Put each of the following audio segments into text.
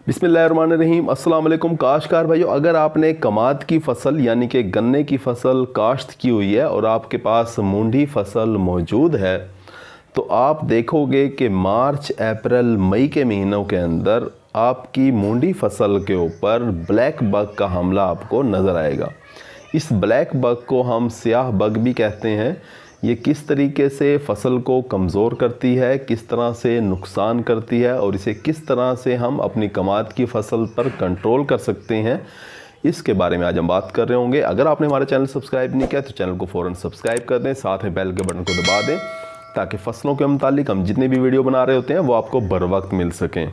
बिस्मिल्लाहिर्रहमानिर्रहीम। अस्सलाम वालेकुम काश्तकार भाइयों, अगर आपने कमाद की फसल यानी कि गन्ने की फसल काश्त की हुई है और आपके पास मूंडी फसल मौजूद है तो आप देखोगे कि मार्च अप्रैल मई के महीनों के अंदर आपकी मूंडी फसल के ऊपर ब्लैक बग का हमला आपको नज़र आएगा। इस ब्लैक बग को हम स्याह बग भी कहते हैं। ये किस तरीके से फसल को कमज़ोर करती है, किस तरह से नुकसान करती है और इसे किस तरह से हम अपनी कमाद की फसल पर कंट्रोल कर सकते हैं, इसके बारे में आज हम बात कर रहे होंगे। अगर आपने हमारा चैनल सब्सक्राइब नहीं किया तो चैनल को फ़ौरन सब्सक्राइब कर दें, साथ में बेल के बटन को दबा दें ताकि फसलों के मुतालिक हम जितने भी वीडियो बना रहे होते हैं वो आपको बर वक्त मिल सकें।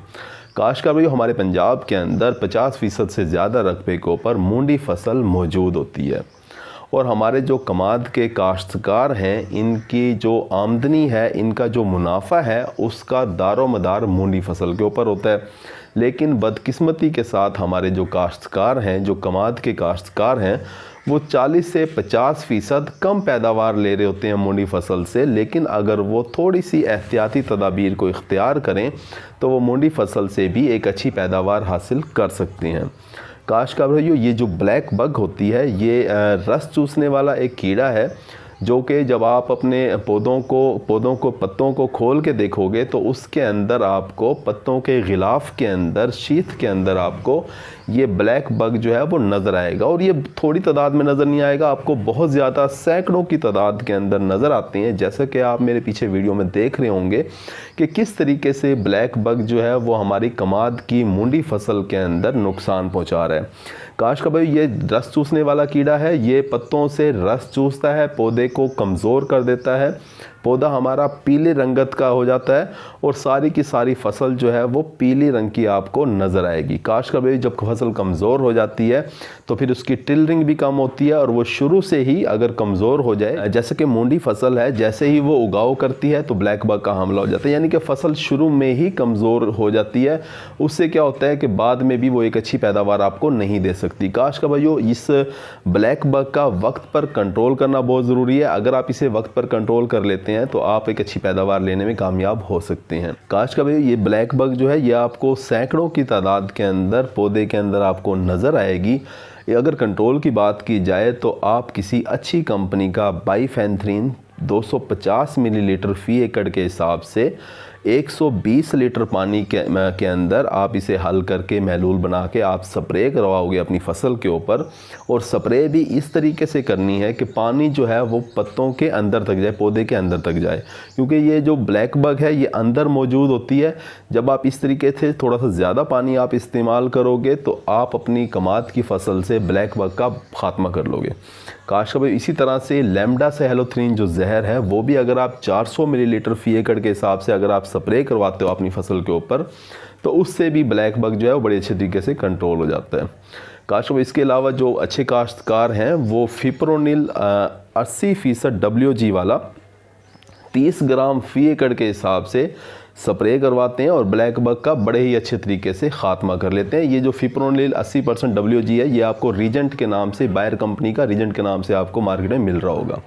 काश्तकार भाइयों, हमारे पंजाब के अंदर 50% से ज़्यादा रकबे के ऊपर मूंडी फसल मौजूद होती है और हमारे जो कमाद के काश्तकार हैं इनकी जो आमदनी है, इनका जो मुनाफा है उसका दारोमदार मूंडी फसल के ऊपर होता है। लेकिन बदकिस्मती के साथ हमारे जो काश्तकार हैं, जो कमाद के काश्तकार हैं, वो 40 से 50% कम पैदावार ले रहे होते हैं मूंडी फसल से। लेकिन अगर वो थोड़ी सी एहतियाती तदाबीर को इख्तियार करें तो वो मूंडी फसल से भी एक अच्छी पैदावार हासिल कर सकते हैं। काश्तकार भाइयों, ये जो ब्लैक बग होती है ये रस चूसने वाला एक कीड़ा है जो कि जब आप अपने पत्तों को खोल के देखोगे तो उसके अंदर आपको पत्तों के गिलाफ के अंदर, शीथ के अंदर आपको ये ब्लैक बग जो है वो नज़र आएगा। और ये थोड़ी तादाद में नज़र नहीं आएगा, आपको बहुत ज़्यादा सैकड़ों की तादाद के अंदर नज़र आते हैं। जैसे कि आप मेरे पीछे वीडियो में देख रहे होंगे कि किस तरीके से ब्लैक बग जो है वो हमारी कमाद की मूंडी फसल के अंदर नुकसान पहुँचा रहा है। काश्तकार भाई, ये रस चूसने वाला कीड़ा है, ये पत्तों से रस चूसता है, पौधे को कमज़ोर कर देता है, पौधा हमारा पीले रंगत का हो जाता है और सारी की सारी फसल जो है वो पीली रंग की आपको नज़र आएगी। काश्तकार भाई, जब फसल कमज़ोर हो जाती है तो फिर उसकी टिलरिंग भी कम होती है और वो शुरू से ही अगर कमज़ोर हो जाए, जैसे कि मूंडी फसल है, जैसे ही वो उगाव करती है तो ब्लैक बग का हमला हो जाता है, यानी कि फसल शुरू में ही कमज़ोर हो जाती है। उससे क्या होता है कि बाद में भी वो एक अच्छी पैदावार आपको नहीं दे सकती। काश्तकार भाइयों, इस ब्लैक बग का वक्त पर कंट्रोल करना बहुत ज़रूरी है। अगर आप इसे वक्त पर कंट्रोल कर लेते हैं तो आप एक अच्छी पैदावार लेने में कामयाब हो सकते हैं। काश्तकार भाइयों, ये ब्लैक बग जो है ये आपको सैकड़ों की तादाद के अंदर पौधे के अंदर आपको नज़र आएगी। अगर कंट्रोल की बात की जाए तो आप किसी अच्छी कंपनी का बाइफेंथ्रीन 250 मिलीलीटर फ़ी एकड़ के हिसाब से 120 लीटर पानी के अंदर आप इसे हल करके महलूल बना के आप स्प्रे करवाओगे अपनी फसल के ऊपर। और स्प्रे भी इस तरीके से करनी है कि पानी जो है वो पत्तों के अंदर तक जाए, पौधे के अंदर तक जाए, क्योंकि ये जो ब्लैक बग है ये अंदर मौजूद होती है। जब आप इस तरीके से थोड़ा सा ज़्यादा पानी आप इस्तेमाल करोगे तो आप अपनी कमाद की फसल से ब्लैक बग का खात्मा कर लोगे। काश्तकार भाई, इसी तरह से लैम्डा सेहलोथ्रीन जो जहर है वो भी अगर आप 400 मिलीलीटर फ़ी एकड़ के हिसाब से अगर आप स्प्रे करवाते हो अपनी फसल के ऊपर तो उससे भी ब्लैक बग जो है वो बड़े अच्छे तरीके से कंट्रोल हो जाता है। काश्तकार भाई, इसके अलावा जो अच्छे काश्तकार हैं वो फिप्रोनिल 80% WG वाला 30 ग्राम फ़ी एकड़ के हिसाब से स्प्रे करवाते हैं और ब्लैक बग का बड़े ही अच्छे तरीके से ख़ात्मा कर लेते हैं। ये जो फिप्रोनिल 80% WG है ये आपको रीजेंट के नाम से, बायर कंपनी का रीजेंट के नाम से आपको मार्केट में मिल रहा होगा।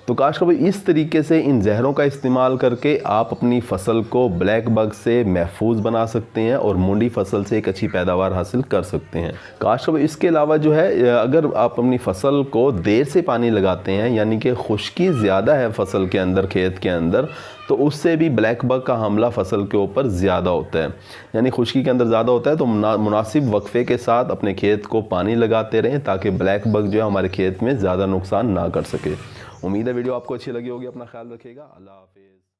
तो काश्तकार भाई, इस तरीके से इन जहरों का इस्तेमाल करके आप अपनी फसल को ब्लैक बग से महफूज बना सकते हैं और मूंडी फसल से एक अच्छी पैदावार हासिल कर सकते हैं। काश्तकार भाई, इसके अलावा जो है अगर आप अपनी फसल को देर से पानी लगाते हैं, यानी कि खुश्की ज़्यादा है फसल के अंदर, खेत के अंदर, तो उससे भी ब्लैक बग का हमला फसल के ऊपर ज़्यादा होता है। यानी खुश्की के अंदर ज़्यादा होता है तो मुनासिब वक्फे के साथ अपने खेत को पानी लगाते रहें ताकि ब्लैक बग जो है हमारे खेत में ज़्यादा नुकसान ना कर सके। उम्मीद है वीडियो आपको अच्छी लगी होगी। अपना ख्याल रखिएगा। अल्लाह हाफिज़।